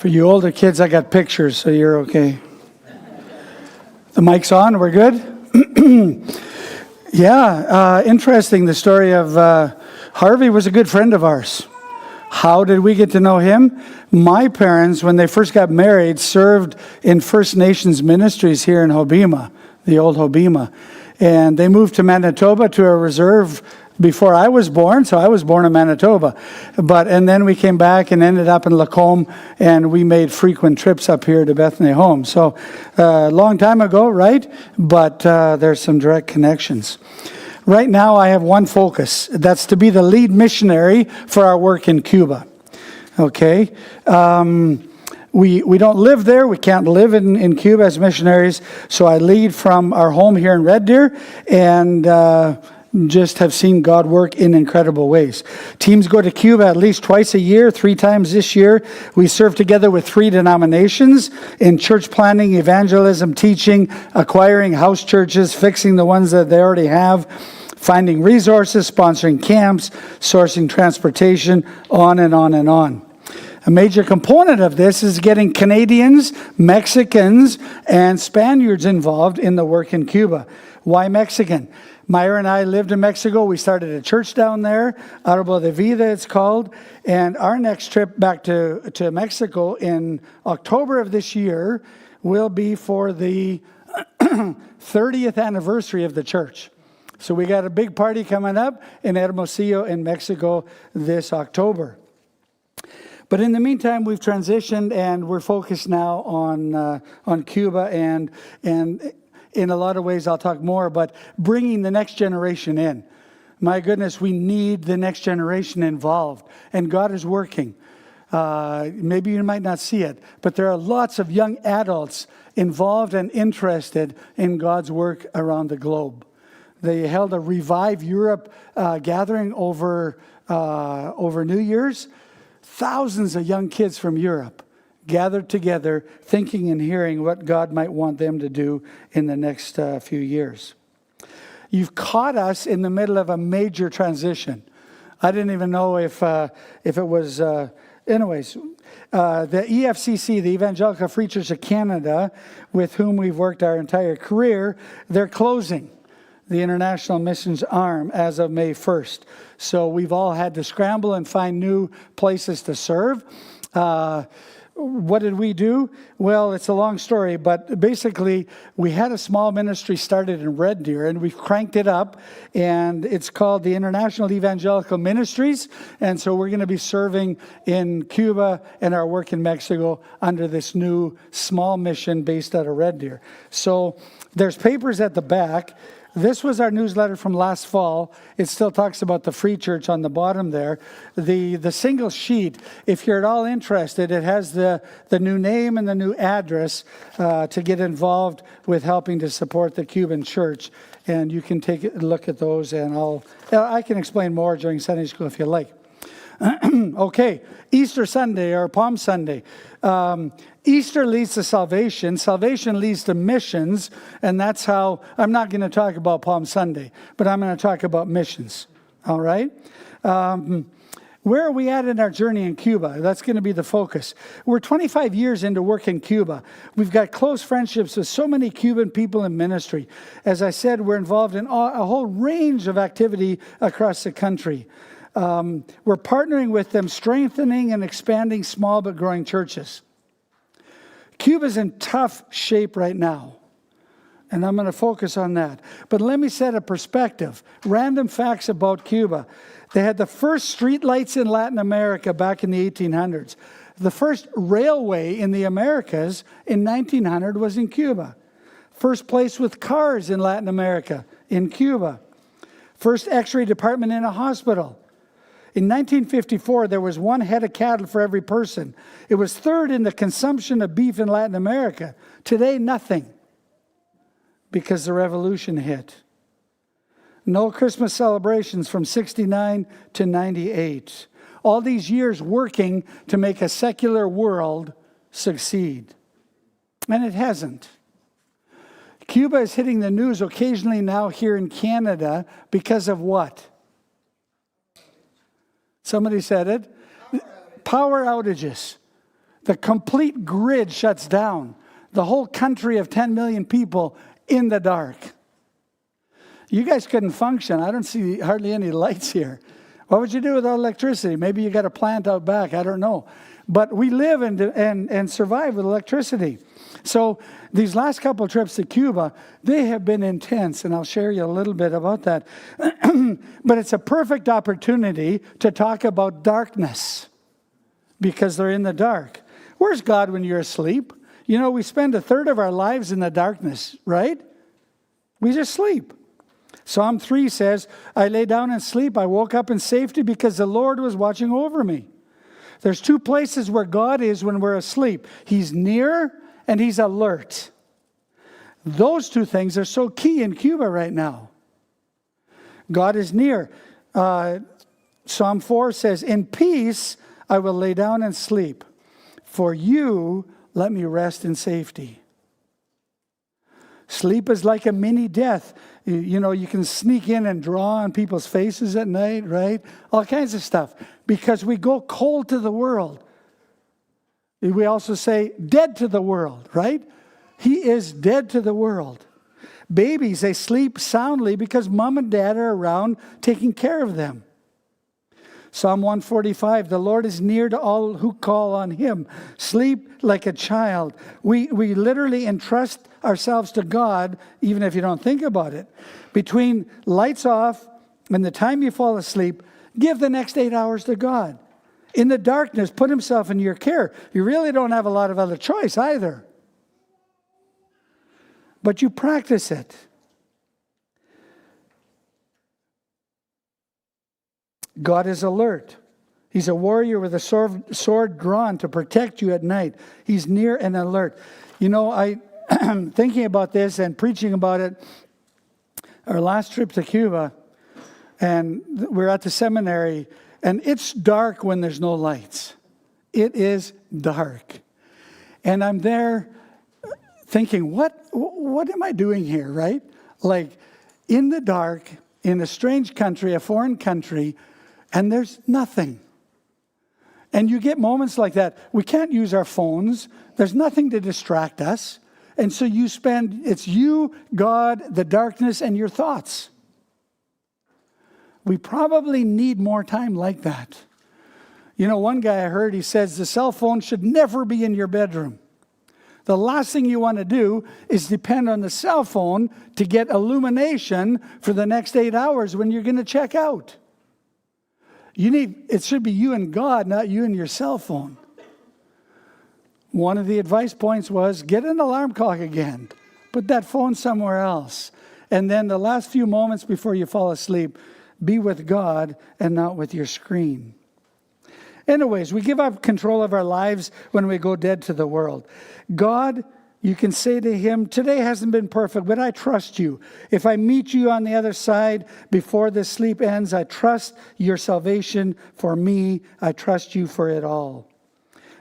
For you older kids, I got pictures, so you're okay. The mic's on, we're good? Interesting. The story of Harvey was a good friend of ours. How did we get to know him? My parents, when they first got married, served in First Nations ministries here in Hobema, the old Hobema. And they moved to Manitoba to a reserve before I was born, so I was born in Manitoba. And then we came back and ended up in Lacombe, and we made frequent trips up here to Bethany Home. So a long time ago, right? But there's some direct connections. Right now I have one focus. That's to be the lead missionary for our work in Cuba. Okay? We don't live there. We can't live in Cuba as missionaries. So I lead from our home here in Red Deer, and just have seen God work in incredible ways. Teams go to Cuba at least twice a year, 3 times this year. We serve together with 3 denominations in church planning, evangelism, teaching, acquiring house churches, fixing the ones that they already have, finding resources, sponsoring camps, sourcing transportation, on and on and on. A major component of this is getting Canadians, Mexicans, and Spaniards involved in the work in Cuba. Why Mexican? Myra and I lived in Mexico. We started a church down there, Árbol de Vida it's called. And our next trip back to Mexico in October of this year will be for the 30th anniversary of the church. So we got a big party coming up in Hermosillo in Mexico this October. But in the meantime, we've transitioned and we're focused now on Cuba and in a lot of ways, I'll talk more, but bringing the next generation in. My goodness, we need the next generation involved, and God is working. Maybe you might not see it, but there are lots of young adults involved and interested in God's work around the globe. They held a Revive Europe gathering over New Year's. Thousands of young kids from Europe gathered together, thinking and hearing what God might want them to do in the next few years. You've caught us in the middle of a major transition. I didn't even know if it was... the EFCC, the Evangelical Free Church of Canada, with whom we've worked our entire career, they're closing the international missions arm as of May 1st. So we've all had to scramble and find new places to serve. What did we do? Well, it's a long story, but basically we had a small ministry started in Red Deer, and we've cranked it up, and it's called the International Evangelical Ministries, and so we're going to be serving in Cuba and our work in Mexico under this new small mission based out of Red Deer. So there's papers at the back. This was our newsletter from last fall. It still talks about the Free Church on the bottom there. The single sheet, if you're at all interested, it has the new name and the new address to get involved with helping to support the Cuban church. And you can take a look at those, and I can explain more during Sunday school if you like. Okay, Easter Sunday or Palm Sunday. Easter leads to salvation. Salvation leads to missions. And that's how, I'm not going to talk about Palm Sunday, but I'm going to talk about missions. All right? Where are we at in our journey in Cuba? That's going to be the focus. We're 25 years into work in Cuba. We've got close friendships with so many Cuban people in ministry. As I said, we're involved in a whole range of activity across the country. We're partnering with them, strengthening and expanding small but growing churches. Cuba's in tough shape right now, and I'm going to focus on that. But let me set a perspective. Random facts about Cuba. They had the first street lights in Latin America back in the 1800s. The first railway in the Americas in 1900 was in Cuba. First place with cars in Latin America, in Cuba. First X-ray department in a hospital. In 1954, there was 1 head of cattle for every person. It was third in the consumption of beef in Latin America. Today, nothing, because the revolution hit. No Christmas celebrations from 69 to 98. All these years working to make a secular world succeed. And it hasn't. Cuba is hitting the news occasionally now here in Canada because of what? Somebody said it. Power outages. The complete grid shuts down. The whole country of 10 million people in the dark. You guys couldn't function. I don't see hardly any lights here. What would you do without electricity? Maybe you got a plant out back. I don't know. But we live and survive with electricity. So these last couple trips to Cuba, they have been intense, and I'll share you a little bit about that. But it's a perfect opportunity to talk about darkness because they're in the dark. Where's God when you're asleep? You know, we spend a third of our lives in the darkness, right? We just sleep. Psalm 3 says, I lay down and sleep. I woke up in safety because the Lord was watching over me. There's two places where God is when we're asleep. He's near and he's alert. Those two things are so key in Cuba right now. God is near. Psalm 4 says, in peace I will lay down and sleep. For you let me rest in safety. Sleep is like a mini death. You know, you can sneak in and draw on people's faces at night, right? All kinds of stuff. Because we go cold to the world. We also say dead to the world, right? He is dead to the world. Babies, they sleep soundly because mom and dad are around taking care of them. Psalm 145, the Lord is near to all who call on him. Sleep like a child. We literally entrust ourselves to God, even if you don't think about it. Between lights off and the time you fall asleep, give the next 8 hours to God. In the darkness, put himself in your care. You really don't have a lot of other choice either. But you practice it. God is alert. He's a warrior with a sword drawn to protect you at night. He's near and alert. You know, I'm thinking about this and preaching about it. Our last trip to Cuba, and we're at the seminary, and it's dark when there's no lights. It is dark. And I'm there thinking, what am I doing here, right? Like, in the dark, in a strange country, a foreign country, and there's nothing. And you get moments like that. We can't use our phones. There's nothing to distract us. And so it's you, God, the darkness, and your thoughts. We probably need more time like that. You know, one guy I heard, he says the cell phone should never be in your bedroom. The last thing you want to do is depend on the cell phone to get illumination for the next 8 hours when you're going to check out. It should be you and God, not you and your cell phone. One of the advice points was, get an alarm clock again. Put that phone somewhere else. And then the last few moments before you fall asleep, be with God and not with your screen. Anyways, we give up control of our lives when we go dead to the world. God, you can say to him, today hasn't been perfect, but I trust you. If I meet you on the other side before this sleep ends, I trust your salvation for me. I trust you for it all.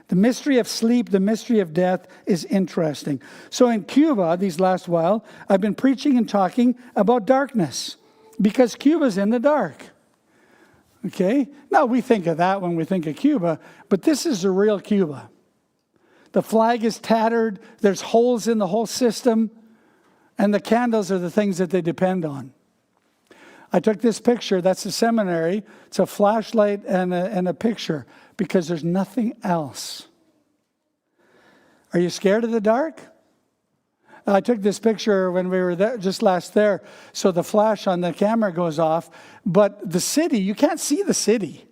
The mystery of sleep, the mystery of death is interesting. So in Cuba, these last while, I've been preaching and talking about darkness because Cuba's in the dark. Okay? Now, we think of that when we think of Cuba, but this is the real Cuba. The flag is tattered. There's holes in the whole system. And the candles are the things that they depend on. I took this picture. That's the seminary. It's a flashlight and a picture because there's nothing else. Are you scared of the dark? I took this picture when we were there, just last there. So the flash on the camera goes off. But the city, you can't see the city.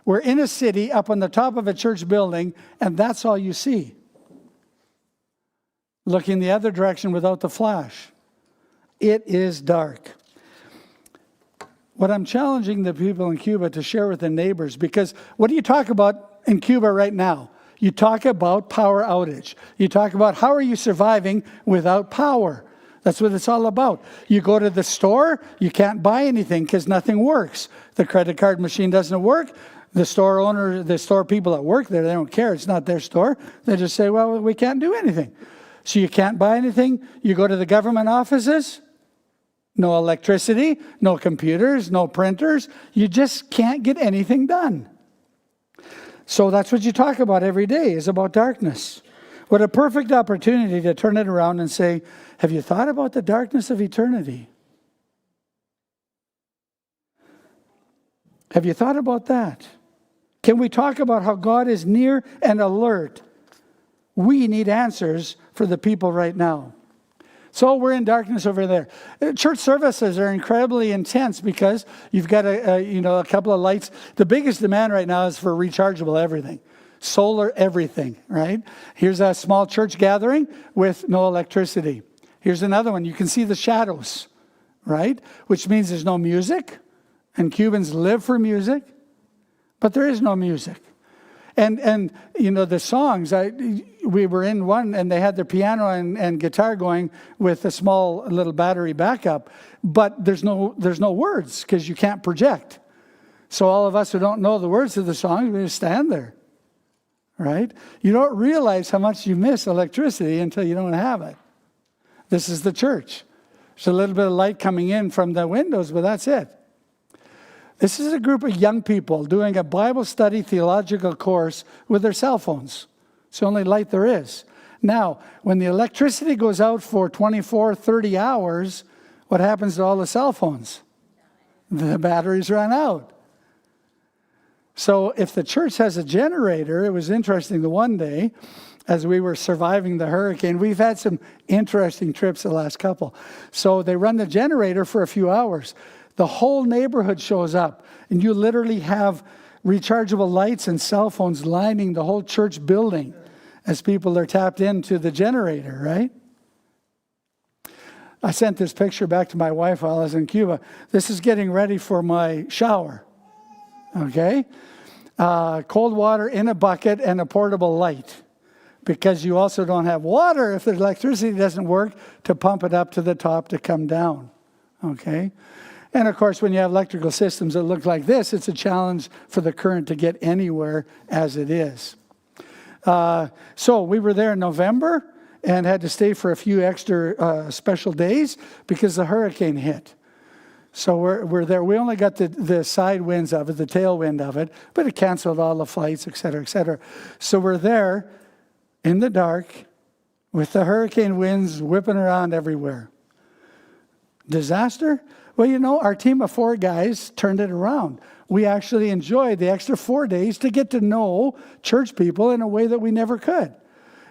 We're in a city up on the top of a church building, and that's all you see. Looking the other direction without the flash. It is dark. What I'm challenging the people in Cuba to share with their neighbors, because what do you talk about in Cuba right now? You talk about power outage. You talk about how are you surviving without power. That's what it's all about. You go to the store, you can't buy anything because nothing works. The credit card machine doesn't work. The store owner, the store people that work there, they don't care. It's not their store. They just say, well, we can't do anything. So you can't buy anything. You go to the government offices, no electricity, no computers, no printers. You just can't get anything done. So that's what you talk about every day, is about darkness. What a perfect opportunity to turn it around and say, have you thought about the darkness of eternity? Have you thought about that? Can we talk about how God is near and alert? We need answers for the people right now. So we're in darkness over there. Church services are incredibly intense because you've got a couple of lights. The biggest demand right now is for rechargeable everything. Solar everything, right? Here's a small church gathering with no electricity. Here's another one. You can see the shadows, right? Which means there's no music. And Cubans live for music. But there is no music. And the songs, we were in one and they had their piano and guitar going with a small little battery backup, but there's no words because you can't project. So all of us who don't know the words of the songs, we just stand there, right? You don't realize how much you miss electricity until you don't have it. This is the church. There's a little bit of light coming in from the windows, but that's it. This is a group of young people doing a Bible study theological course with their cell phones. It's the only light there is. Now, when the electricity goes out for 24, 30 hours, what happens to all the cell phones? The batteries run out. So if the church has a generator, it was interesting the one day, as we were surviving the hurricane, we've had some interesting trips the last couple. So they run the generator for a few hours. The whole neighborhood shows up, and you literally have rechargeable lights and cell phones lining the whole church building as people are tapped into the generator, right? I sent this picture back to my wife while I was in Cuba. This is getting ready for my shower, okay? Cold water in a bucket and a portable light, because you also don't have water if the electricity doesn't work to pump it up to the top to come down, okay? And of course, when you have electrical systems that look like this, it's a challenge for the current to get anywhere as it is. So we were there in November and had to stay for a few extra special days because the hurricane hit. So we're there. We only got the side winds of it, the tailwind of it, but it canceled all the flights, et cetera, et cetera. So we're there in the dark with the hurricane winds whipping around everywhere. Disaster? Well, our team of 4 guys turned it around. We actually enjoyed the extra 4 days to get to know church people in a way that we never could.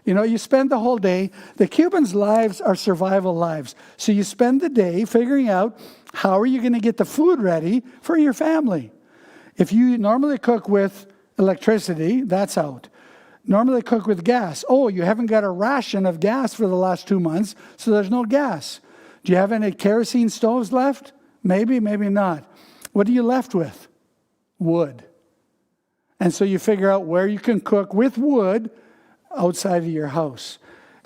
You spend the whole day. The Cubans' lives are survival lives. So you spend the day figuring out how are you going to get the food ready for your family. If you normally cook with electricity, that's out. Normally cook with gas. Oh, you haven't got a ration of gas for the last 2 months, so there's no gas. Do you have any kerosene stoves left? Maybe, maybe not. What are you left with? Wood. And so you figure out where you can cook with wood outside of your house.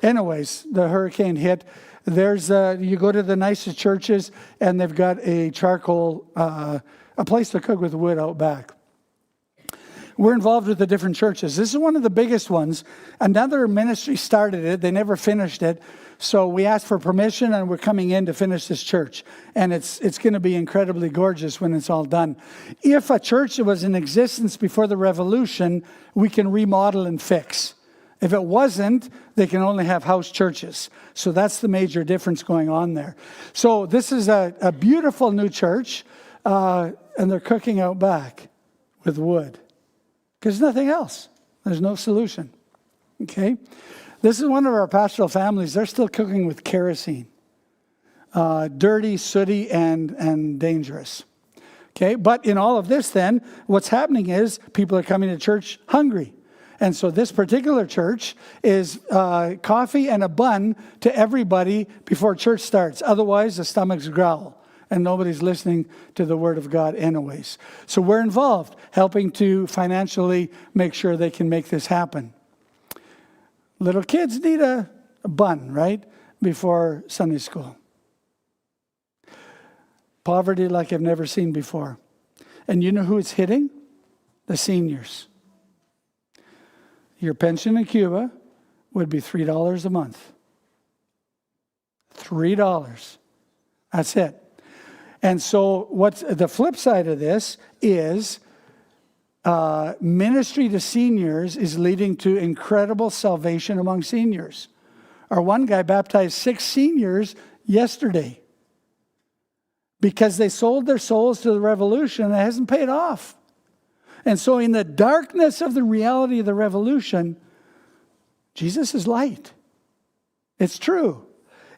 Anyways, the hurricane hit. You go to the nicest churches and they've got a charcoal, a place to cook with wood out back. We're involved with the different churches. This is one of the biggest ones. Another ministry started it. They never finished it. So we asked for permission and we're coming in to finish this church. And it's going to be incredibly gorgeous when it's all done. If a church was in existence before the revolution, we can remodel and fix. If it wasn't, they can only have house churches. So that's the major difference going on there. So this is a beautiful new church, and they're cooking out back with wood. Because nothing else. There's no solution. Okay? This is one of our pastoral families. They're still cooking with kerosene. Dirty, sooty, and dangerous. Okay? But in all of this then, what's happening is people are coming to church hungry. And so this particular church is coffee and a bun to everybody before church starts. Otherwise, the stomachs growl. And nobody's listening to the Word of God anyways. So we're involved, helping to financially make sure they can make this happen. Little kids need a bun, right, before Sunday school. Poverty like I've never seen before. And you know who it's hitting? The seniors. Your pension in Cuba would be $3 a month. $3. That's it. And so what's the flip side of this is ministry to seniors is leading to incredible salvation among seniors. Our one guy baptized 6 seniors yesterday because they sold their souls to the revolution and it hasn't paid off. And so in the darkness of the reality of the revolution, Jesus is light. It's true.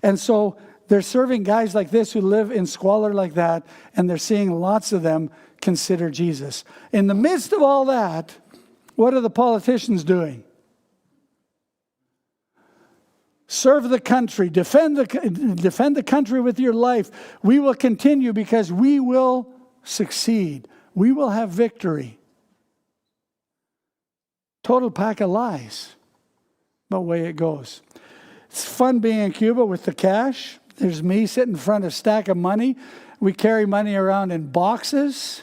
And so they're serving guys like this who live in squalor like that, and they're seeing lots of them consider Jesus. In the midst of all that, what are the politicians doing? Serve the country, defend the country with your life. We will continue because we will succeed. We will have victory. Total pack of lies. But way it goes. It's fun being in Cuba with the cash. There's me sitting in front of a stack of money. We carry money around in boxes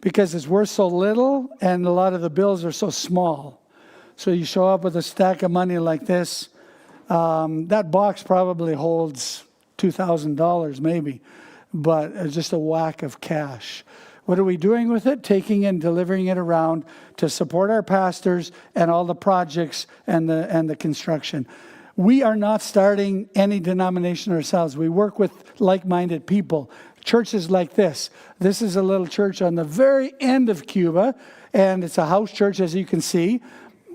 because it's worth so little and a lot of the bills are so small. So you show up with a stack of money like this. That box probably holds $2,000 maybe, but it's just a whack of cash. What are we doing with it? Taking and delivering it around to support our pastors and all the projects and the construction. We are not starting any denomination ourselves. We work with like-minded people. Churches like this. This is a little church on the very end of Cuba, and it's a house church, as you can see.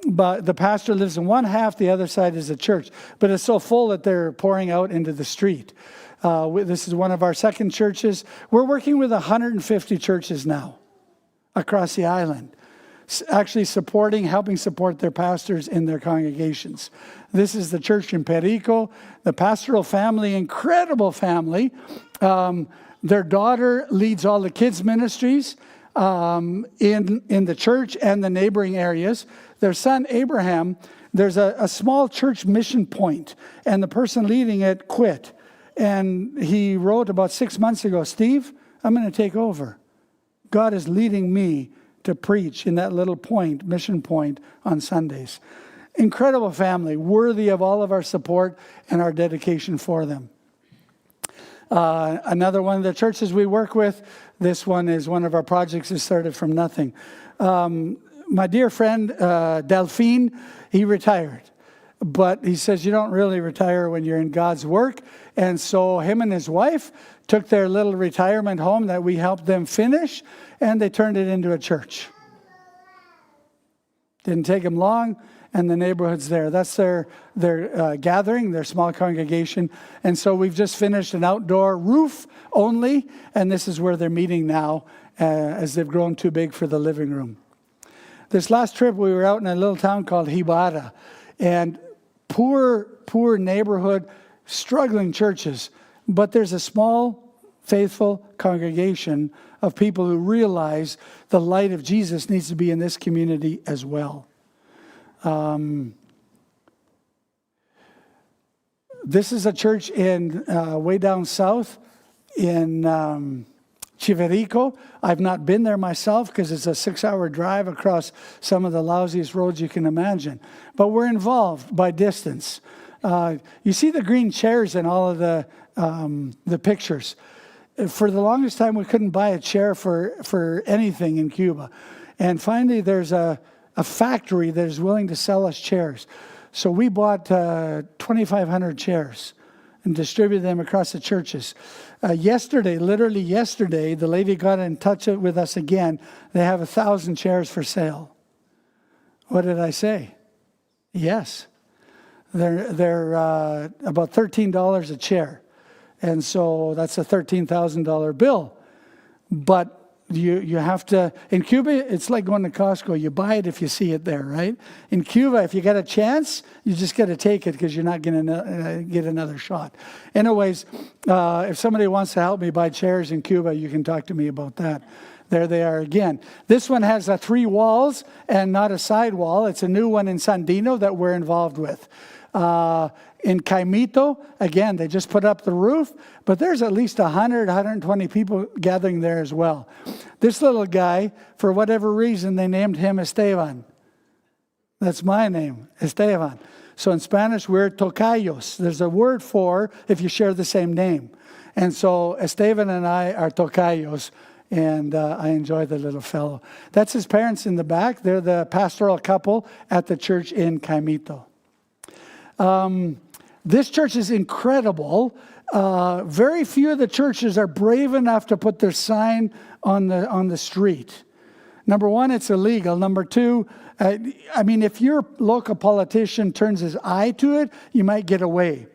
But the pastor lives in one half, the other side is a church. But it's so full that they're pouring out into the street. This is one of our second churches. We're working with 150 churches now across the island, actually helping support their pastors in their congregations. This is the church in Perico, the pastoral family, incredible family. Their daughter leads all the kids' ministries in the church and the neighboring areas. Their son, Abraham, there's a small church mission point, and the person leading it quit. And he wrote about 6 months ago, Steve, I'm going to take over. God is leading me to preach in that little mission point on Sundays. Incredible family, worthy of all of our support and our dedication for them. Another one of the churches we work with, this one is one of our projects that started from nothing. My dear friend, Delphine, he retired. But he says you don't really retire when you're in God's work. And so him and his wife took their little retirement home that we helped them finish, and they turned it into a church. Didn't take them long, and the neighborhood's there. That's their gathering, their small congregation. And so we've just finished an outdoor roof only, and this is where they're meeting now as they've grown too big for the living room. This last trip, we were out in a little town called Hibara, and poor neighborhood, struggling churches. But there's a small, faithful congregation of people who realize the light of Jesus needs to be in this community as well. This is a church in way down south in Chiverico. I've not been there myself because it's a 6-hour drive across some of the lousiest roads you can imagine. But we're involved by distance. You see the green chairs in all of the pictures. For the longest time, we couldn't buy a chair for anything in Cuba. And finally, there's a factory that is willing to sell us chairs. So we bought 2,500 chairs and distributed them across the churches. Literally yesterday, the lady got in touch with us again. They have 1,000 chairs for sale. What did I say? Yes. They're about $13 a chair. And so that's a $13,000 bill. But you have to, in Cuba, it's like going to Costco. You buy it if you see it there, right? In Cuba, if you get a chance, you just got to take it because you're not going to get another shot. Anyways, if somebody wants to help me buy chairs in Cuba, you can talk to me about that. There they are again. This one has 3 walls and not a side wall. It's a new one in Sandino that we're involved with. In Caimito, again, they just put up the roof, but there's at least 100, 120 people gathering there as well. This little guy, for whatever reason, they named him Esteban. That's my name, Esteban. So in Spanish, we're tocayos. There's a word for if you share the same name. And so Esteban and I are tocayos. And I enjoy the little fellow. That's his parents in the back. They're the pastoral couple at the church in Caimito. This church is incredible. Very few of the churches are brave enough to put their sign on the street. Number one, it's illegal. Number two, if your local politician turns his eye to it, you might get away.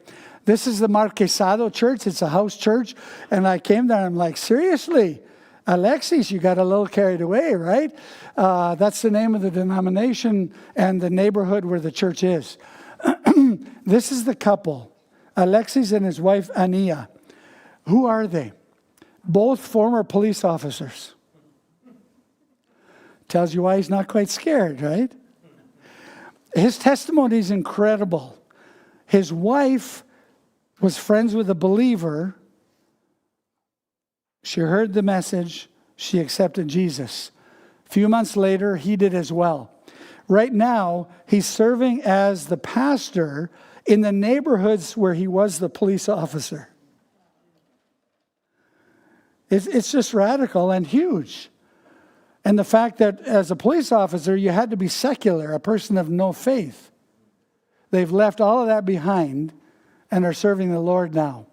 This is the Marquesado church. It's a house church. And I came there and I'm like, seriously, Alexis, you got a little carried away, right? That's the name of the denomination and the neighborhood where the church is. This is the couple, Alexis and his wife, Ania. Who are they? Both former police officers. Tells you why he's not quite scared, right? His testimony is incredible. His wife was friends with a believer. She heard the message. She accepted Jesus. A few months later, he did as well. Right now, he's serving as the pastor in the neighborhoods where he was the police officer. It's just radical and huge. And the fact that as a police officer, you had to be secular, a person of no faith. They've left all of that behind and are serving the Lord now.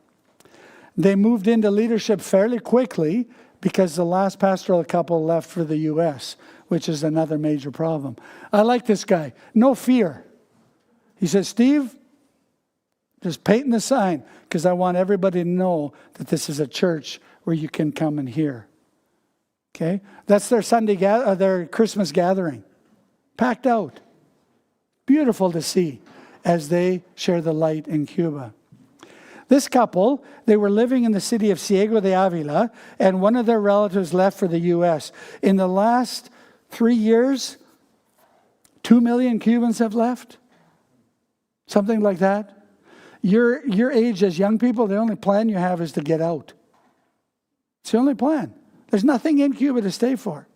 They moved into leadership fairly quickly because the last pastoral couple left for the U.S., which is another major problem. I like this guy. No fear. He says, Steve, just painting the sign because I want everybody to know that this is a church where you can come and hear. Okay? That's their their Christmas gathering. Packed out. Beautiful to see as they share the light in Cuba. This couple, they were living in the city of Ciego de Avila, and one of their relatives left for the U.S. In the last 3 years, 2 million Cubans have left. Something like that. Your age as young people, the only plan you have is to get out. It's the only plan. There's nothing in Cuba to stay for.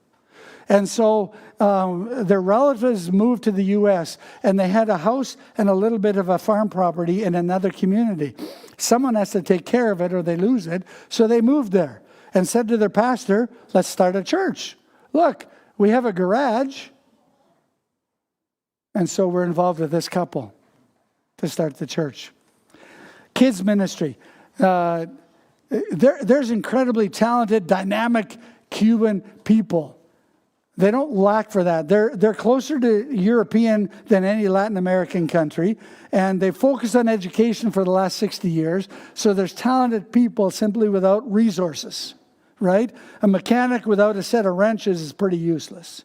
And so their relatives moved to the U.S. and they had a house and a little bit of a farm property in another community. Someone has to take care of it or they lose it. So they moved there and said to their pastor, let's start a church. Look, we have a garage. And so we're involved with this couple to start the church. Kids ministry. There's incredibly talented, dynamic Cuban people. They don't lack for that. They're closer to European than any Latin American country, and they focus on education for the last 60 years. So there's talented people simply without resources, right? A mechanic without a set of wrenches is pretty useless.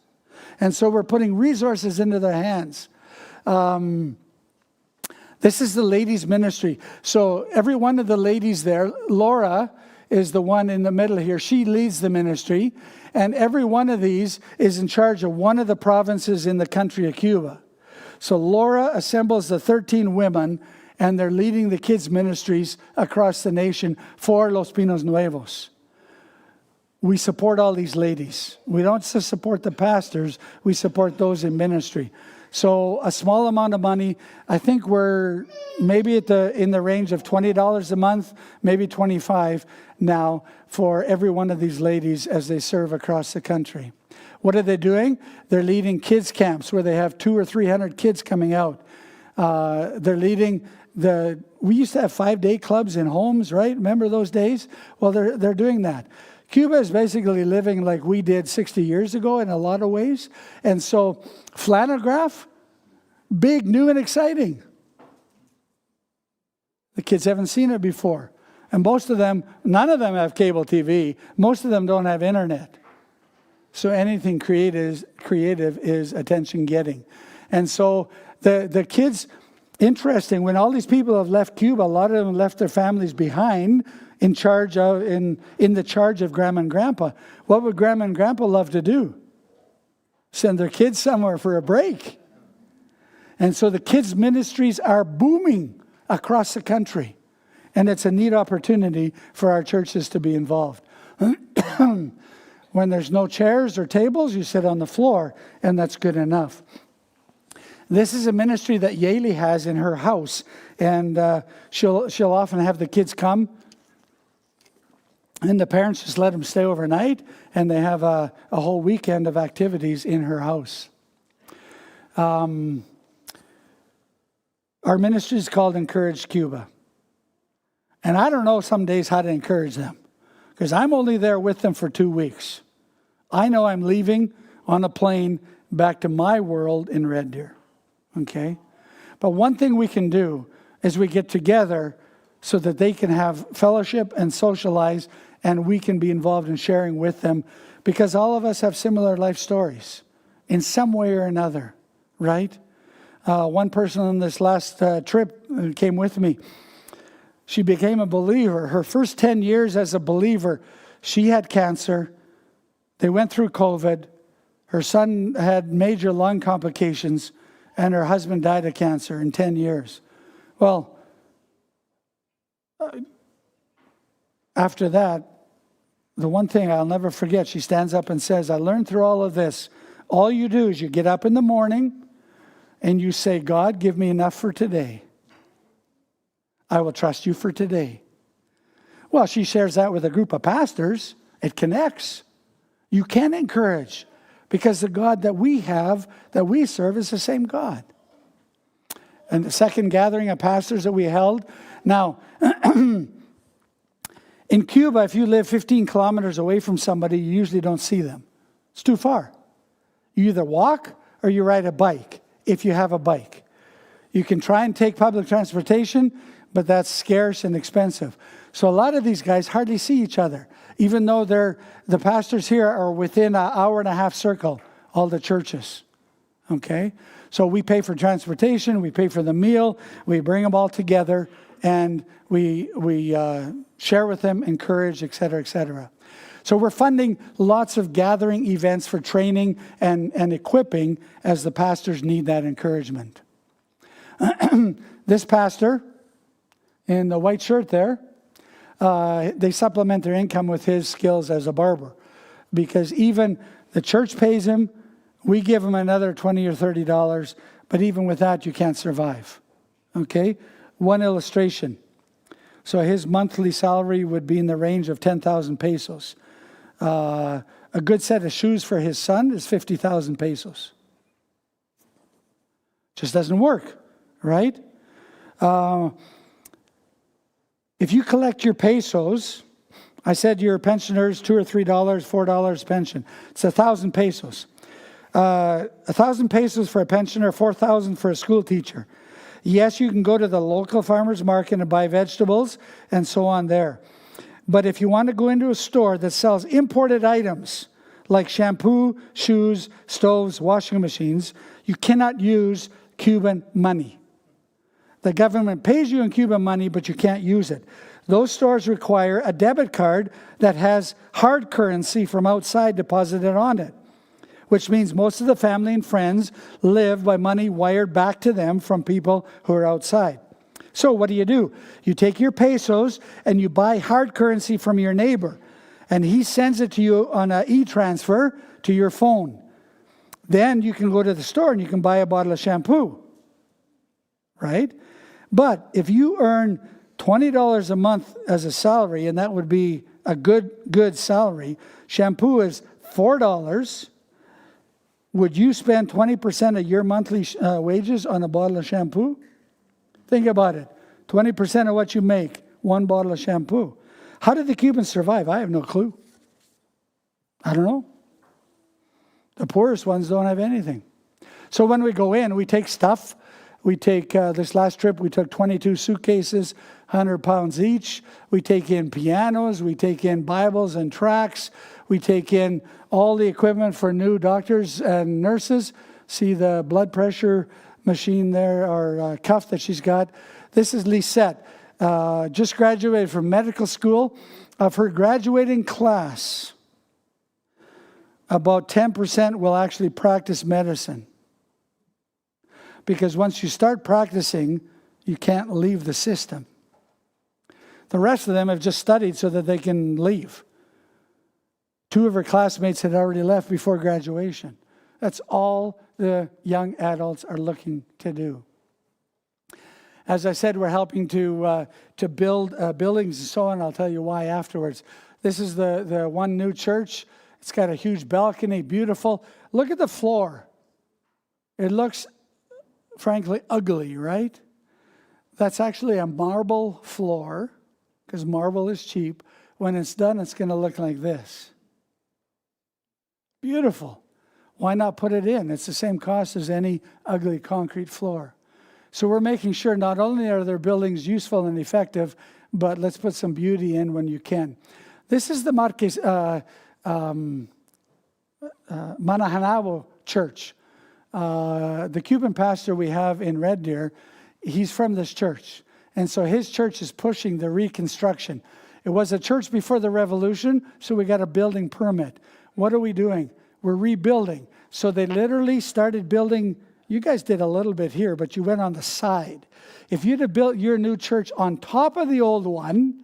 And so we're putting resources into their hands. This is the ladies' ministry. So every one of the ladies there, Laura is the one in the middle here. She leads the ministry. And every one of these is in charge of one of the provinces in the country of Cuba. So Laura assembles the 13 women, and they're leading the kids' ministries across the nation for Los Pinos Nuevos. We support all these ladies. We don't just support the pastors, we support those in ministry. So a small amount of money, I think we're maybe in the range of $20 a month, maybe $25 now for every one of these ladies as they serve across the country. What are they doing? They're leading kids camps where they have 200 or 300 kids coming out. They're leading we used to have 5-day clubs in homes, right? Remember those days? Well, they're doing that. Cuba is basically living like we did 60 years ago in a lot of ways. And so flannelgraph, big, new, and exciting. The kids haven't seen it before. And most of them, none of them have cable TV. Most of them don't have internet. So anything creative is attention-getting. And so the kids, interesting, when all these people have left Cuba, a lot of them left their families behind in the charge of Grandma and Grandpa. What would Grandma and Grandpa love to do? Send their kids somewhere for a break. And so the kids' ministries are booming across the country. And it's a neat opportunity for our churches to be involved. When there's no chairs or tables, you sit on the floor, and that's good enough. This is a ministry that Yaley has in her house, and she'll often have the kids come And the parents just let them stay overnight, and they have a whole weekend of activities in her house. Our ministry is called Encourage Cuba. And I don't know some days how to encourage them, because I'm only there with them for 2 weeks. I know I'm leaving on a plane back to my world in Red Deer, okay? But one thing we can do is we get together so that they can have fellowship and socialize, and we can be involved in sharing with them, because all of us have similar life stories in some way or another, right? One person on this last trip came with me. She became a believer. Her first 10 years as a believer, she had cancer. They went through COVID. Her son had major lung complications, and her husband died of cancer in 10 years. Well, after that, the one thing I'll never forget, she stands up and says, I learned through all of this, all you do is you get up in the morning and you say, God, give me enough for today. I will trust you for today. Well, she shares that with a group of pastors. It connects. You can encourage, because the God that we have, that we serve, is the same God. And the second gathering of pastors that we held. Now, in Cuba, if you live 15 kilometers away from somebody, you usually don't see them. It's too far. You either walk or you ride a bike, if you have a bike. You can try and take public transportation, but that's scarce and expensive. So a lot of these guys hardly see each other, even though the pastors here are within an hour and a half circle, all the churches. Okay? So we pay for transportation, we pay for the meal, we bring them all together, and we share with them, encourage, et cetera, et cetera. So we're funding lots of gathering events for training and equipping as the pastors need that encouragement. This pastor in the white shirt there, they supplement their income with his skills as a barber, because even the church pays him, we give him another $20 or $30, but even with that, you can't survive. Okay? One illustration. So his monthly salary would be in the range of 10,000 pesos. A good set of shoes for his son is 50,000 pesos. Just doesn't work, right? If you collect your pesos, I said your pensioners $2 or $3, $4 pension. It's 1,000 pesos. 1,000 pesos for a pensioner, 4,000 for a school teacher. Yes, you can go to the local farmer's market and buy vegetables and so on there. But if you want to go into a store that sells imported items like shampoo, shoes, stoves, washing machines, you cannot use Cuban money. The government pays you in Cuban money, but you can't use it. Those stores require a debit card that has hard currency from outside deposited on it, which means most of the family and friends live by money wired back to them from people who are outside. So what do? You take your pesos and you buy hard currency from your neighbor, and he sends it to you on an e-transfer to your phone. Then you can go to the store and you can buy a bottle of shampoo, right? But if you earn $20 a month as a salary, and that would be a good salary, shampoo is $4. Would you spend 20% of your monthly wages on a bottle of shampoo? Think about it. 20% of what you make, one bottle of shampoo. How did the Cubans survive? I have no clue. I don't know. The poorest ones don't have anything. So when we go in, we take stuff. We take, this last trip, we took 22 suitcases, 100 pounds each. We take in pianos. We take in Bibles and tracts. We take in all the equipment for new doctors and nurses. See the blood pressure machine there, or cuff that she's got. This is Lisette, just graduated from medical school. Of her graduating class, about 10% will actually practice medicine. Because once you start practicing, you can't leave the system. The rest of them have just studied so that they can leave. 2 of her classmates had already left before graduation. That's all the young adults are looking to do. As I said, we're helping to build buildings and so on. I'll tell you why afterwards. This is the one new church. It's got a huge balcony, beautiful. Look at the floor. It looks, frankly, ugly, right? That's actually a marble floor, because marble is cheap. When it's done, it's going to look like this. Beautiful. Why not put it in? It's the same cost as any ugly concrete floor. So we're making sure not only are their buildings useful and effective, but let's put some beauty in when you can. This is the Manahanao Church. The Cuban pastor we have in Red Deer, he's from this church. And so his church is pushing the reconstruction. It was a church before the revolution, so we got a building permit. What are we doing? We're rebuilding. So they literally started building. You guys did a little bit here, but you went on the side. If you'd have built your new church on top of the old one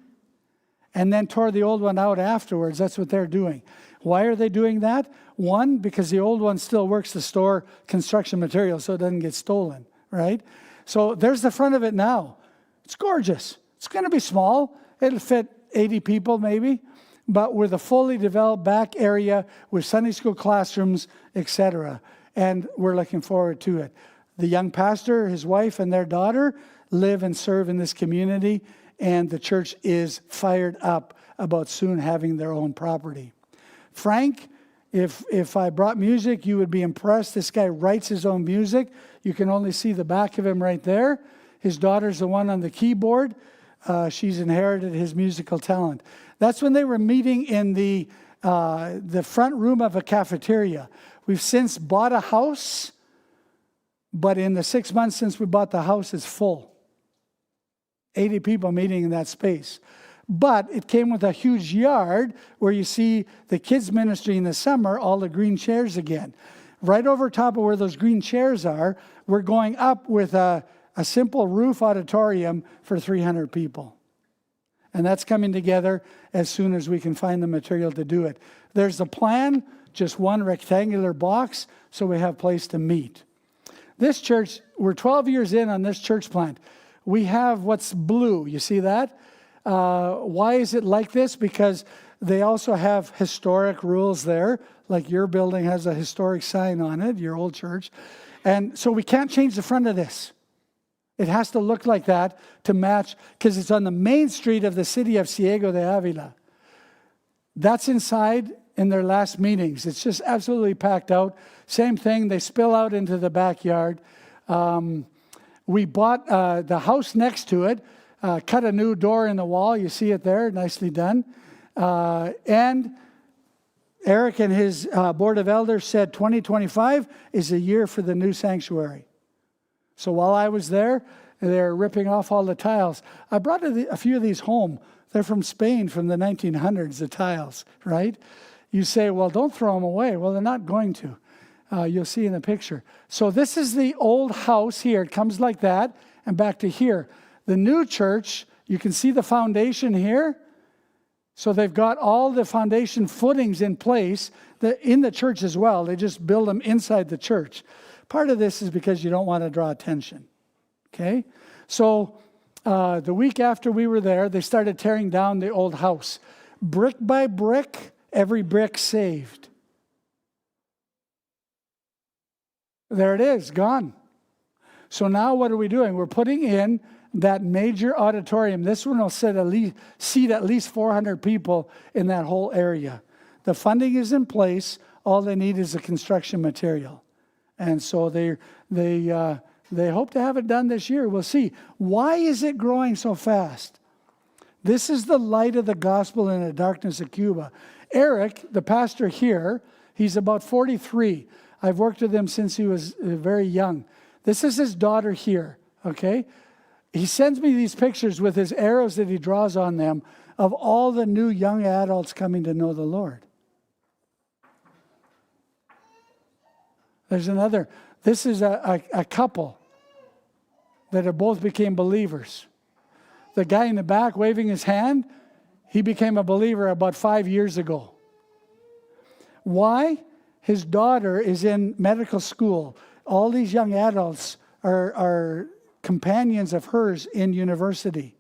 and then tore the old one out afterwards, that's what they're doing. Why are they doing that? One, because the old one still works to store construction materials so it doesn't get stolen, right? So there's the front of it now. It's gorgeous. It's going to be small. It'll fit 80 people maybe, but with a fully developed back area with Sunday school classrooms, etc. And we're looking forward to it. The young pastor, his wife, and their daughter live and serve in this community, and the church is fired up about soon having their own property. Frank, if I brought music, you would be impressed. This guy writes his own music. You can only see the back of him right there. His daughter's the one on the keyboard. She's inherited his musical talent. That's when they were meeting in the front room of a cafeteria. We've since bought a house, but in the 6 months since we bought the house, it's full. 80 people meeting in that space. But it came with a huge yard where you see the kids' ministry in the summer, all the green chairs again. Right over top of where those green chairs are, we're going up with a simple roof auditorium for 300 people. And that's coming together as soon as we can find the material to do it. There's the plan, just one rectangular box, so we have place to meet. This church, we're 12 years in on this church plant. We have what's blue. You see that? Why is it like this? Because they also have historic rules there, like your building has a historic sign on it, your old church. And so we can't change the front of this. It has to look like that to match, because it's on the main street of the city of Ciego de Avila. That's inside in their last meetings. It's just absolutely packed out. Same thing, they spill out into the backyard. We bought the house next to it, cut a new door in the wall. You see it there, nicely done. And Eric and his board of elders said 2025 is a year for the new sanctuary. So while I was there, they're ripping off all the tiles. I brought a few of these home. They're from Spain from the 1900s, the tiles, right? You say, well, don't throw them away. Well, they're not going to. You'll see in the picture. So this is the old house here. It comes like that and back to here. The new church, you can see the foundation here. So they've got all the foundation footings in place in the church as well. They just build them inside the church. Part of this is because you don't want to draw attention, okay? So the week after we were there, they started tearing down the old house. Brick by brick, every brick saved. There it is, gone. So now what are we doing? We're putting in that major auditorium. This one will seat at least 400 people in that whole area. The funding is in place. All they need is the construction material. And so they hope to have it done this year. We'll see. Why is it growing so fast? This is the light of the gospel in the darkness of Cuba. Eric, the pastor here, he's about 43. I've worked with him since he was very young. This is his daughter here, okay? He sends me these pictures with his arrows that he draws on them of all the new young adults coming to know the Lord. There's another. This is a couple that have both became believers. The guy in the back waving his hand, he became a believer about 5 years ago. Why? His daughter is in medical school. All these young adults are companions of hers in university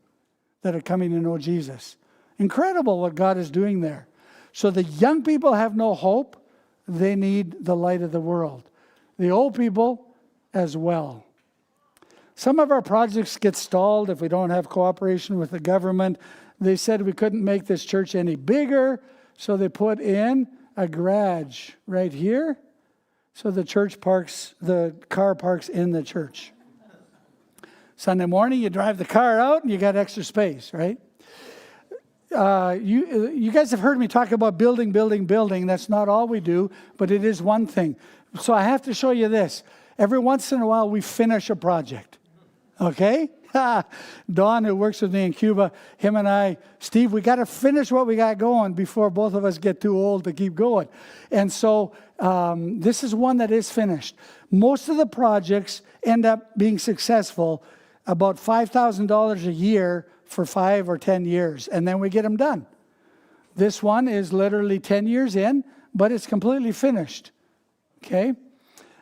that are coming to know Jesus. Incredible what God is doing there. So the young people have no hope. They need the light of the world. The old people as well. Some of our projects get stalled if we don't have cooperation with the government. They said we couldn't make this church any bigger, so they put in a garage right here. So the car parks in the church. Sunday morning, you drive the car out and you got extra space, right? You guys have heard me talk about building. That's not all we do, but it is one thing. So I have to show you this. Every once in a while, we finish a project. Okay? Don, who works with me in Cuba, him and I, Steve, we got to finish what we got going before both of us get too old to keep going. And so this is one that is finished. Most of the projects end up being successful, about $5,000 a year for 5 or 10 years, and then we get them done. This one is literally 10 years in, but it's completely finished. Okay?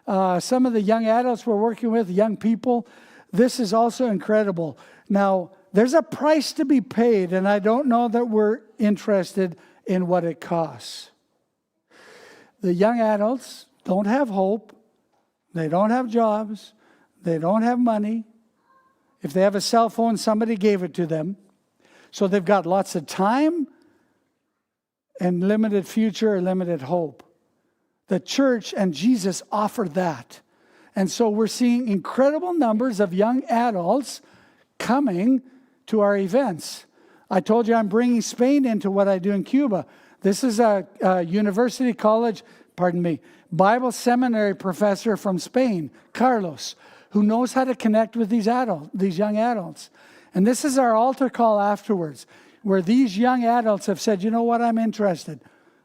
Some of the young adults we're working with, young people, this is also incredible. Now, there's a price to be paid, and I don't know that we're interested in what it costs. The young adults don't have hope. They don't have jobs. They don't have money. If they have a cell phone, somebody gave it to them. So they've got lots of time and limited future, limited hope. The church and Jesus offer that. And so we're seeing incredible numbers of young adults coming to our events. I told you I'm bringing Spain into what I do in Cuba. This is a university college, Bible seminary professor from Spain, Carlos, who knows how to connect with these young adults. And this is our altar call afterwards, where these young adults have said, you know what, I'm interested.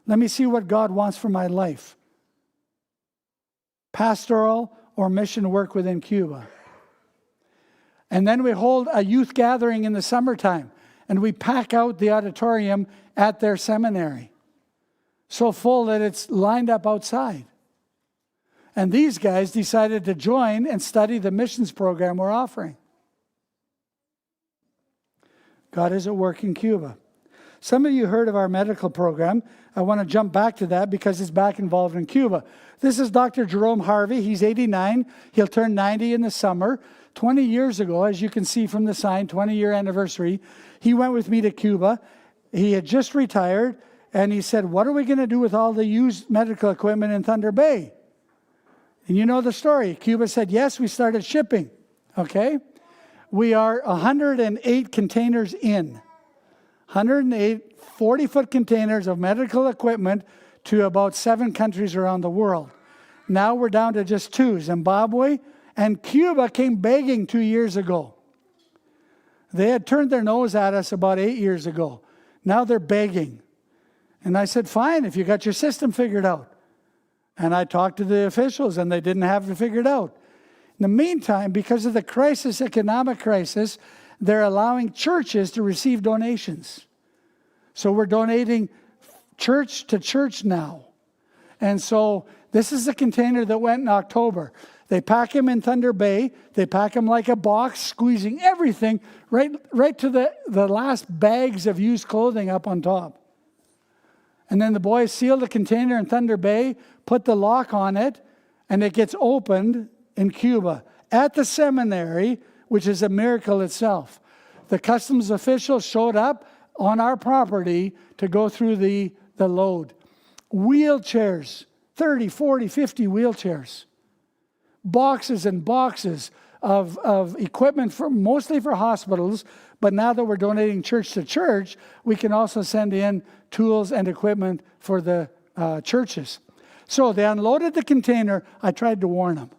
Let me see what God wants for my life. Pastoral or mission work within Cuba. And then we hold a youth gathering in the summertime, and we pack out the auditorium at their seminary. So full that it's lined up outside. And these guys decided to join and study the missions program we're offering. God is at work in Cuba. Some of you heard of our medical program. I want to jump back to that because it's back involved in Cuba. This is Dr. Jerome Harvey. He's 89. He'll turn 90 in the summer. 20 years ago, as you can see from the sign, 20-year anniversary, he went with me to Cuba. He had just retired, and he said, what are we going to do with all the used medical equipment in Thunder Bay? And you know the story. Cuba said, yes, we started shipping. Okay? We are 108 containers in. 108 40-foot containers of medical equipment to about 7 countries around the world. Now we're down to just 2, Zimbabwe, and Cuba came begging 2 years ago. They had turned their nose at us about 8 years ago. Now they're begging. And I said, fine, if you got your system figured out. And I talked to the officials, and they didn't have it figured out. In the meantime, because of the crisis, economic crisis, they're allowing churches to receive donations. So we're donating church to church now. And so this is the container that went in October. They pack them in Thunder Bay. They pack them like a box, squeezing everything right to the last bags of used clothing up on top. And then the boys seal the container in Thunder Bay, put the lock on it, and it gets opened in Cuba at the seminary, which is a miracle itself. The customs officials showed up on our property to go through the load. Wheelchairs, 30, 40, 50 wheelchairs. Boxes and boxes of equipment mostly for hospitals, but now that we're donating church to church, we can also send in tools and equipment for the churches. So they unloaded the container. I tried to warn them.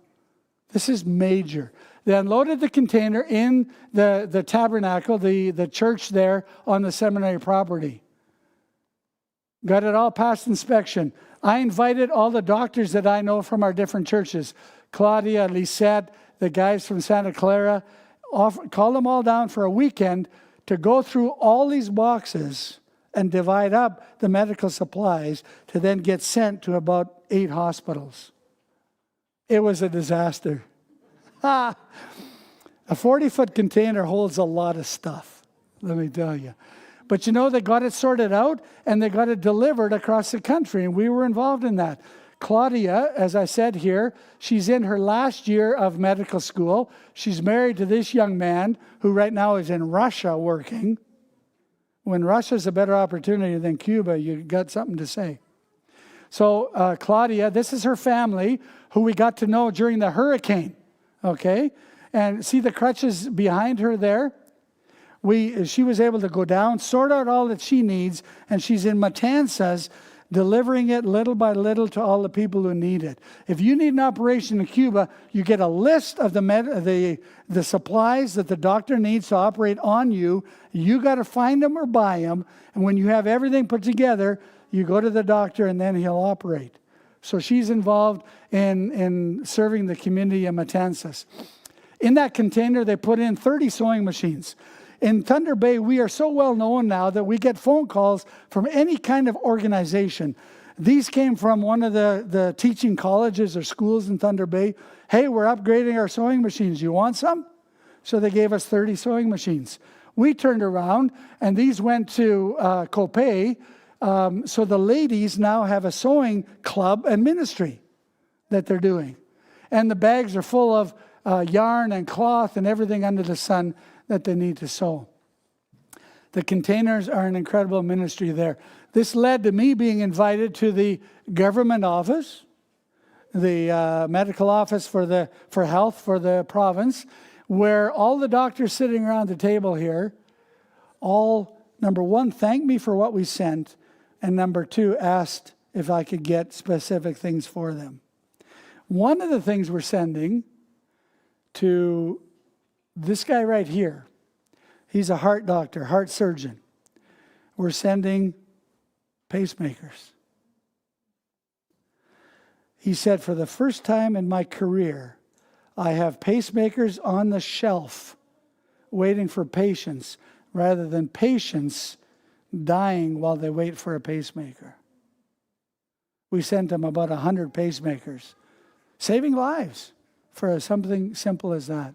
This is major. They unloaded the container in the tabernacle, the church there on the seminary property. Got it all past inspection. I invited all the doctors that I know from our different churches. Claudia, Lisette, the guys from Santa Clara. Call them all down for a weekend to go through all these boxes and divide up the medical supplies to then get sent to about 8 hospitals. It was a disaster. A 40-foot container holds a lot of stuff, let me tell you. But they got it sorted out and they got it delivered across the country. And we were involved in that. Claudia, as I said here, she's in her last year of medical school. She's married to this young man who right now is in Russia working. When Russia's a better opportunity than Cuba, you got something to say. So Claudia, this is her family who we got to know during the hurricane. Okay? And see the crutches behind her there? She was able to go down, sort out all that she needs, and she's in Matanzas delivering it little by little to all the people who need it. If you need an operation in Cuba, you get a list of the supplies that the doctor needs to operate on you. You got to find them or buy them. And when you have everything put together, you go to the doctor and then he'll operate. So she's involved in serving the community of Matanzas. In that container, they put in 30 sewing machines. In Thunder Bay, we are so well known now that we get phone calls from any kind of organization. These came from one of the teaching colleges or schools in Thunder Bay. Hey, we're upgrading our sewing machines. You want some? So they gave us 30 sewing machines. We turned around, and these went to Copay. So the ladies now have a sewing club and ministry that they're doing. And the bags are full of yarn and cloth and everything under the sun that they need to sew. The containers are an incredible ministry there. This led to me being invited to the government office, the medical office for health for the province, where all the doctors sitting around the table here, all, number one, thanked me for what we sent, and number two, asked if I could get specific things for them. One of the things we're sending to this guy right here, he's a heart doctor, heart surgeon. We're sending pacemakers. He said, for the first time in my career, I have pacemakers on the shelf waiting for patients rather than patients dying while they wait for a pacemaker. We sent him about 100 pacemakers, saving lives for something simple as that.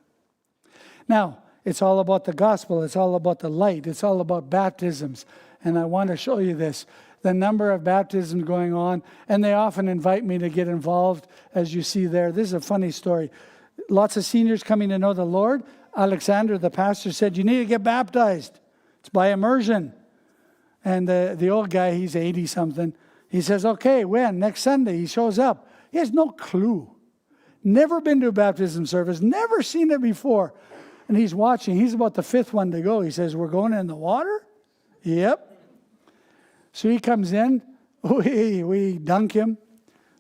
Now, it's all about the gospel. It's all about the light. It's all about baptisms. And I want to show you this. The number of baptisms going on. And they often invite me to get involved, as you see there. This is a funny story. Lots of seniors coming to know the Lord. Alexander, the pastor, said, you need to get baptized. It's by immersion. And the old guy, he's 80-something. He says, okay, when? Next Sunday. He shows up. He has no clue. Never been to a baptism service. Never seen it before. And he's watching. He's about the fifth one to go. He says, we're going in the water? Yep. So he comes in. We dunk him,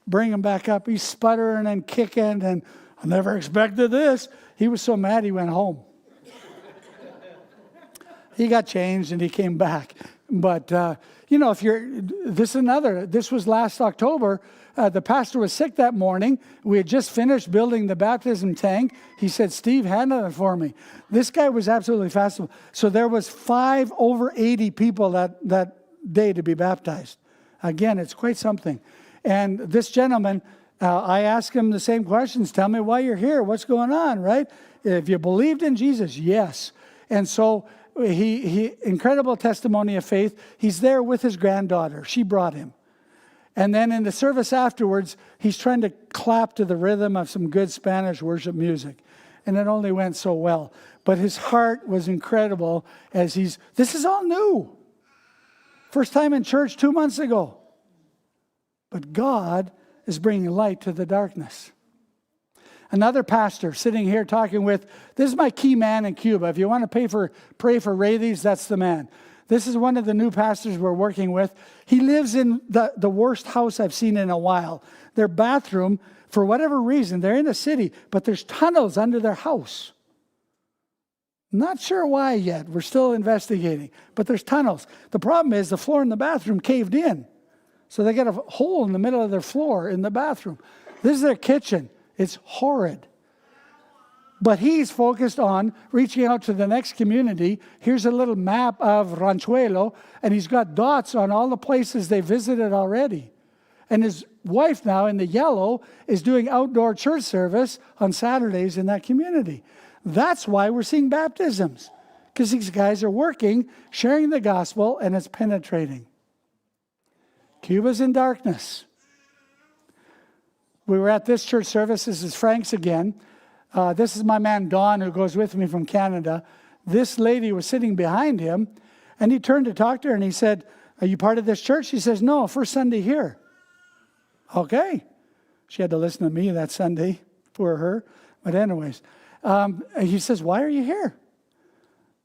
bring him back up. He's sputtering and kicking, and I never expected this. He was so mad he went home. He got changed and he came back. But, this was last October. The pastor was sick that morning. We had just finished building the baptism tank. He said, Steve, handle it for me. This guy was absolutely fascinating. So there was 5 over 80 people that day to be baptized. Again, it's quite something. And this gentleman, I asked him the same questions. Tell me why you're here. What's going on, right? If you believed in Jesus, yes. And so he incredible testimony of faith. He's there with his granddaughter. She brought him. And then in the service afterwards, he's trying to clap to the rhythm of some good Spanish worship music. And it only went so well. But his heart was incredible as this is all new. First time in church 2 months ago. But God is bringing light to the darkness. Another pastor sitting here talking with, this is my key man in Cuba. If you want to pray for Rayleigh, that's the man. This is one of the new pastors we're working with. He lives in the worst house I've seen in a while. Their bathroom, for whatever reason, they're in the city, but there's tunnels under their house. Not sure why yet. We're still investigating. But there's tunnels. The problem is the floor in the bathroom caved in. So they got a hole in the middle of their floor in the bathroom. This is their kitchen. It's horrid. But he's focused on reaching out to the next community. Here's a little map of Ranchuelo, and he's got dots on all the places they visited already. And his wife now, in the yellow, is doing outdoor church service on Saturdays in that community. That's why we're seeing baptisms, because these guys are working, sharing the gospel, and it's penetrating. Cuba's in darkness. We were at this church service. This is Frank's again. This is my man Don, who goes with me from Canada. This lady was sitting behind him, and he turned to talk to her, and he said, "Are you part of this church?" She says, "No, first Sunday here." Okay. She had to listen to me that Sunday, poor her. But anyways, he says, "Why are you here?"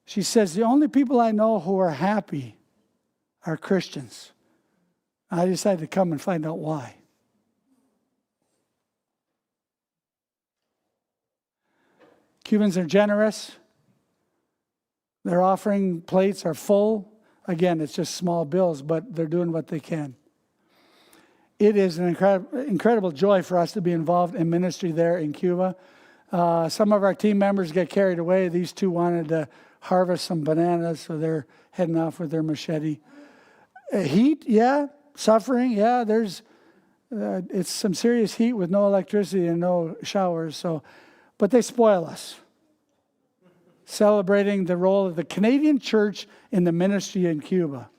She says, "The only people I know who are happy are Christians." I decided to come and find out why. Cubans are generous. Their offering plates are full. Again, it's just small bills, but they're doing what they can. It is an incredible joy for us to be involved in ministry there in Cuba. Some of our team members get carried away. These two wanted to harvest some bananas, so they're heading off with their machete. Heat, yeah. Suffering, yeah. It's some serious heat with no electricity and no showers. But they spoil us. Celebrating the role of the Canadian church in the ministry in Cuba.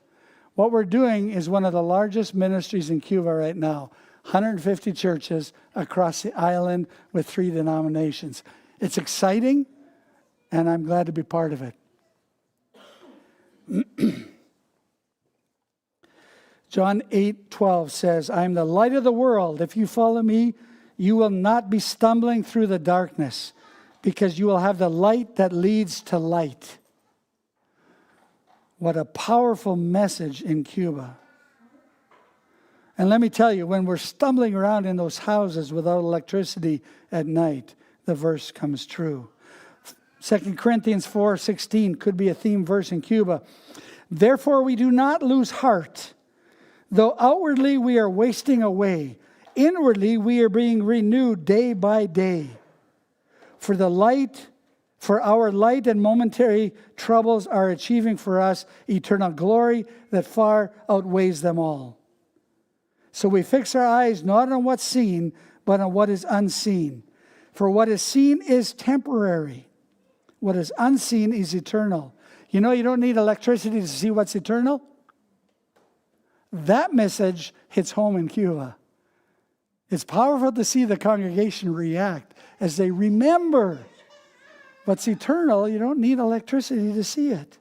What we're doing is one of the largest ministries in Cuba right now. 150 churches across the island with 3 denominations. It's exciting, and I'm glad to be part of it. John 8:12 says, "I am the light of the world. If you follow me, you will not be stumbling through the darkness, because you will have the light that leads to light." What a powerful message in Cuba. And let me tell you, when we're stumbling around in those houses without electricity at night, the verse comes true. 2 Corinthians 4:16 could be a theme verse in Cuba. "Therefore we do not lose heart. Though outwardly we are wasting away, inwardly we are being renewed day by day. For our light and momentary troubles are achieving for us eternal glory that far outweighs them all. So we fix our eyes not on what's seen, but on what is unseen. For what is seen is temporary. What is unseen is eternal." You know, you don't need electricity to see what's eternal. That message hits home in Cuba. It's powerful to see the congregation react as they remember what's eternal. You don't need electricity to see it.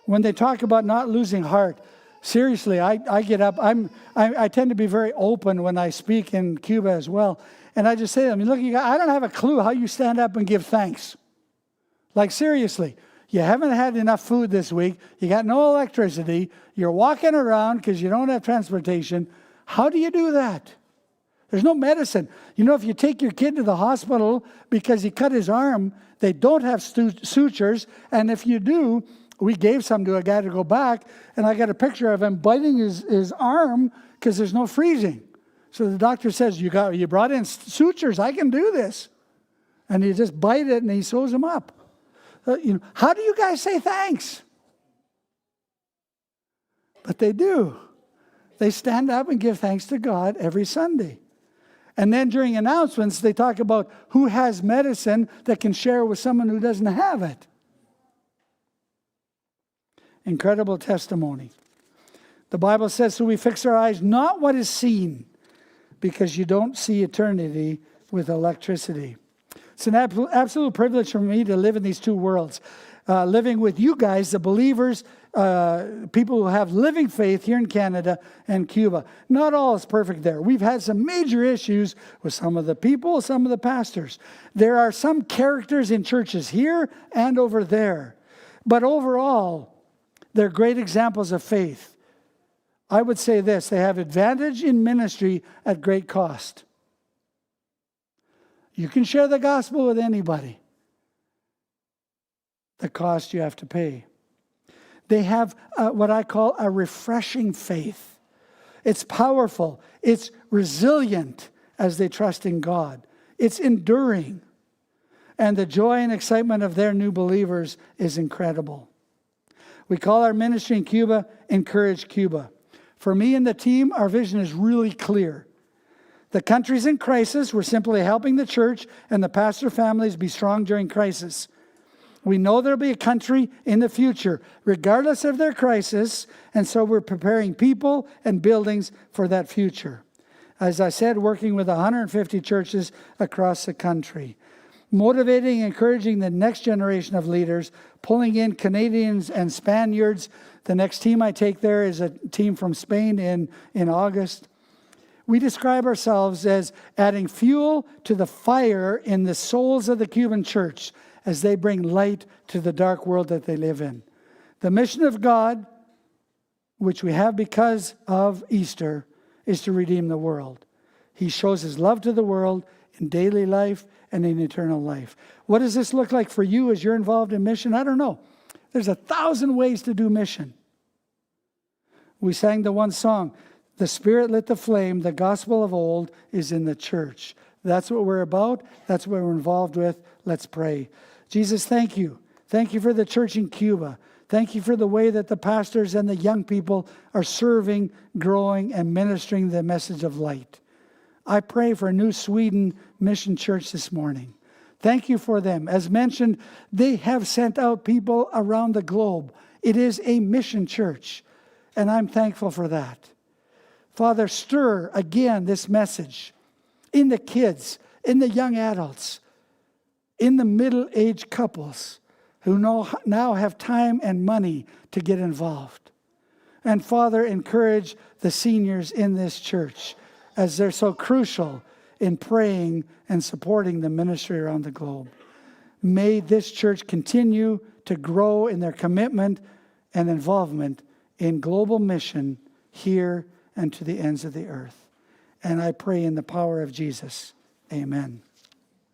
When they talk about not losing heart, seriously, I get up. I tend to be very open when I speak in Cuba as well. And I just say to them, "Look, I don't have a clue how you stand up and give thanks. Like, seriously. You haven't had enough food this week. You got no electricity. You're walking around because you don't have transportation. How do you do that? There's no medicine. You know, if you take your kid to the hospital because he cut his arm, they don't have sutures. And if you do, we gave some to a guy to go back, and I got a picture of him biting his arm because there's no freezing. So the doctor says, you brought in sutures. I can do this." And he just bite it, and he sews them up. How do you guys say thanks? But they do. They stand up and give thanks to God every Sunday. And then during announcements, they talk about who has medicine that can share with someone who doesn't have it. Incredible testimony. The Bible says, "So we fix our eyes not what is seen," because you don't see eternity with electricity. It's an absolute privilege for me to live in these two worlds. Living with you guys, the believers, people who have living faith here in Canada and Cuba. Not all is perfect there. We've had some major issues with some of the people, some of the pastors. There are some characters in churches here and over there. But overall, they're great examples of faith. I would say this: they have advantage in ministry at great cost. You can share the gospel with anybody. The cost you have to pay. They have what I call a refreshing faith. It's powerful. It's resilient as they trust in God. It's enduring. And the joy and excitement of their new believers is incredible. We call our ministry in Cuba, Encourage Cuba. For me and the team, our vision is really clear. The country's in crisis. We're simply helping the church and the pastor families be strong during crisis. We know there'll be a country in the future, regardless of their crisis, and so we're preparing people and buildings for that future. As I said, working with 150 churches across the country. Motivating and encouraging the next generation of leaders, pulling in Canadians and Spaniards. The next team I take there is a team from Spain in August. We describe ourselves as adding fuel to the fire in the souls of the Cuban church as they bring light to the dark world that they live in. The mission of God, which we have because of Easter, is to redeem the world. He shows his love to the world in daily life and in eternal life. What does this look like for you as you're involved in mission? I don't know. There's 1,000 ways to do mission. We sang the one song, "The Spirit lit the flame, the gospel of old is in the church." That's what we're about. That's what we're involved with. Let's pray. Jesus, thank you. Thank you for the church in Cuba. Thank you for the way that the pastors and the young people are serving, growing, and ministering the message of light. I pray for New Sweden Mission Church this morning. Thank you for them. As mentioned, they have sent out people around the globe. It is a mission church, and I'm thankful for that. Father, stir again this message in the kids, in the young adults, in the middle-aged couples who now have time and money to get involved. And Father, encourage the seniors in this church as they're so crucial in praying and supporting the ministry around the globe. May this church continue to grow in their commitment and involvement in global mission here and to the ends of the earth. And I pray in the power of Jesus. Amen.